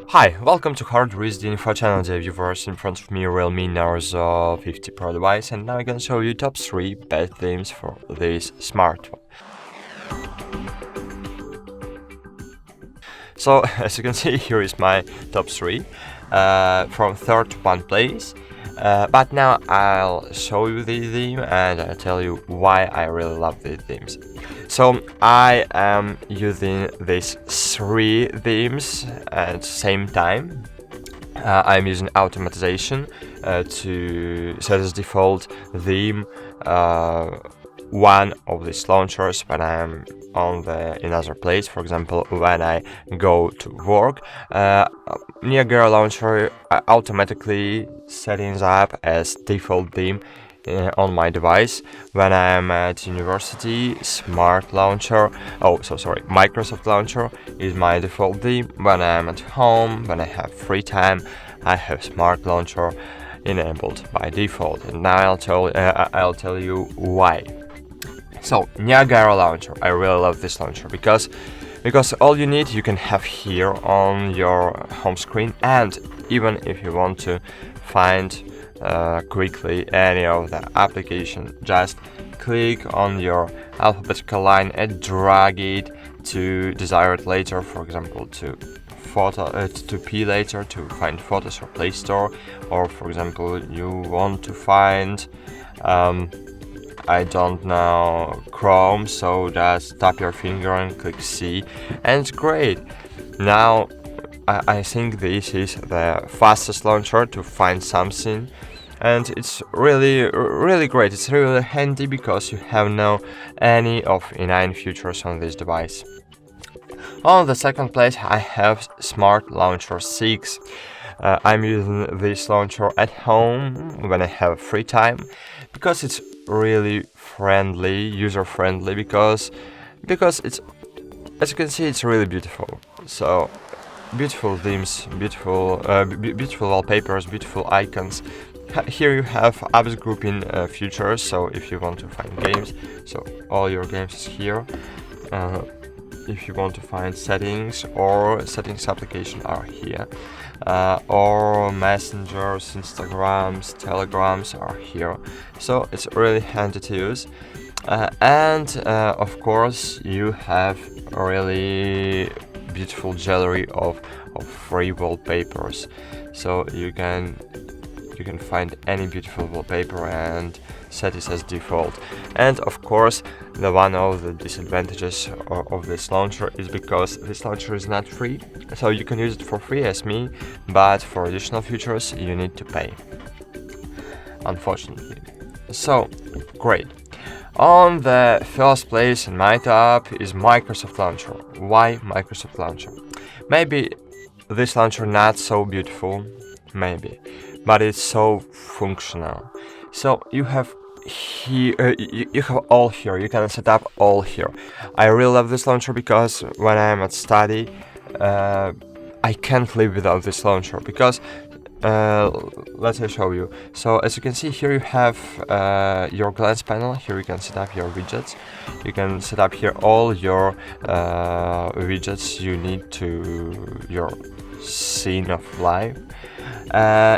Hi, welcome to HardReset.Info channel, dear viewers. In front of me, Realme Narzo 50 Pro device, and now I'm gonna show you top 3 best themes for this smartphone. So, as you can see, here is my top 3, from third to one place. But now I'll show you the theme and I'll tell you why I really love these themes. So I am using these 3 themes at the same time. I'm using automatization to set as default theme one of these launchers when I'm on the another place. For example, when I go to work, Niagara launcher automatically settings up as default theme on my device. When I'm at university, Smart Launcher, Microsoft Launcher is my default theme. When I'm at home, when I have free time, I have Smart Launcher enabled by default. And now I'll tell you why. So, Niagara launcher, I really love this launcher because all you need you can have here on your home screen, and even if you want to find quickly any of the application, just click on your alphabetical line and drag it to desired later, for example to P later to find photos or Play Store, or for example you want to find I don't know, Chrome, so just tap your finger and click C, and it's great. Now, I think this is the fastest launcher to find something, and it's really great. It's really handy because you have no any of inline features on this device. On the second place, I have Smart Launcher 6. I'm using this launcher at home when I have free time because it's really friendly, user-friendly, because it's, as you can see, it's really beautiful. So beautiful themes, beautiful wallpapers, beautiful icons. Here you have apps grouping features, so if you want to find games, so all your games is here. If you want to find settings or settings application are here, or messengers, Instagrams, Telegrams are here, so it's really handy to use. And of course you have a really beautiful gallery of free wallpapers, so you can find any beautiful wallpaper and set it as default. And of course, one of the disadvantages of this launcher is because this launcher is not free, so you can use it for free as me, but for additional features you need to pay, unfortunately. So, great. On the first place in my top is Microsoft Launcher. Why Microsoft Launcher? Maybe this launcher not so beautiful, maybe, but it's so functional. So you have here, you have all here. You can set up all here. I really love this launcher because when I'm at study, I can't live without this launcher because let me show you. So as you can see here, you have your glance panel. Here you can set up your widgets. You can set up here all your widgets you need to your scene of life.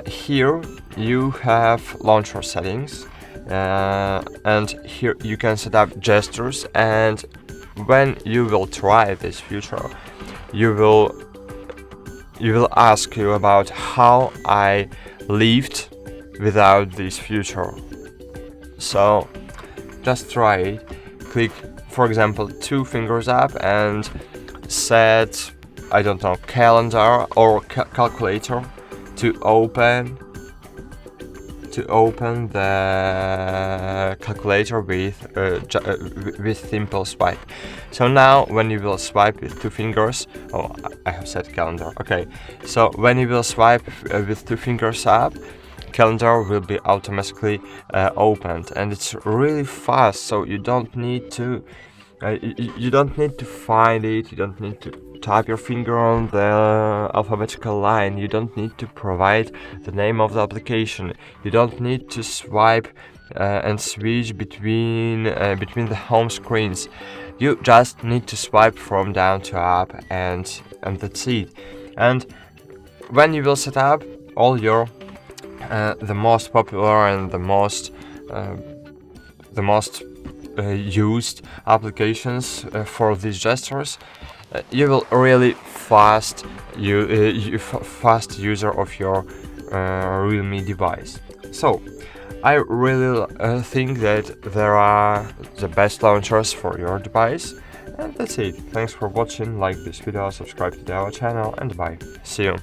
Here you have launcher settings, and here you can set up gestures, and when you will try this feature, you will ask you about how I lived without this feature. So just try it. Click, for example, 2 fingers up and set, I don't know, calendar or calculator to open the calculator with simple swipe. So now when you will swipe with 2 fingers, I have set calendar. Okay, so when you will swipe with 2 fingers up, calendar will be automatically opened, and it's really fast. So you don't need to find it. You don't need to type your finger on the alphabetical line. You don't need to provide the name of the application. You don't need to swipe and switch between the home screens. You just need to swipe from down to up, and that's it. And when you will set up all your the most popular and the most used applications for these gestures, you will really fast fast user of your Realme device. So I really think that there are the best launchers for your device. And that's it. Thanks for watching. Like this video, subscribe to our channel, and bye. See you.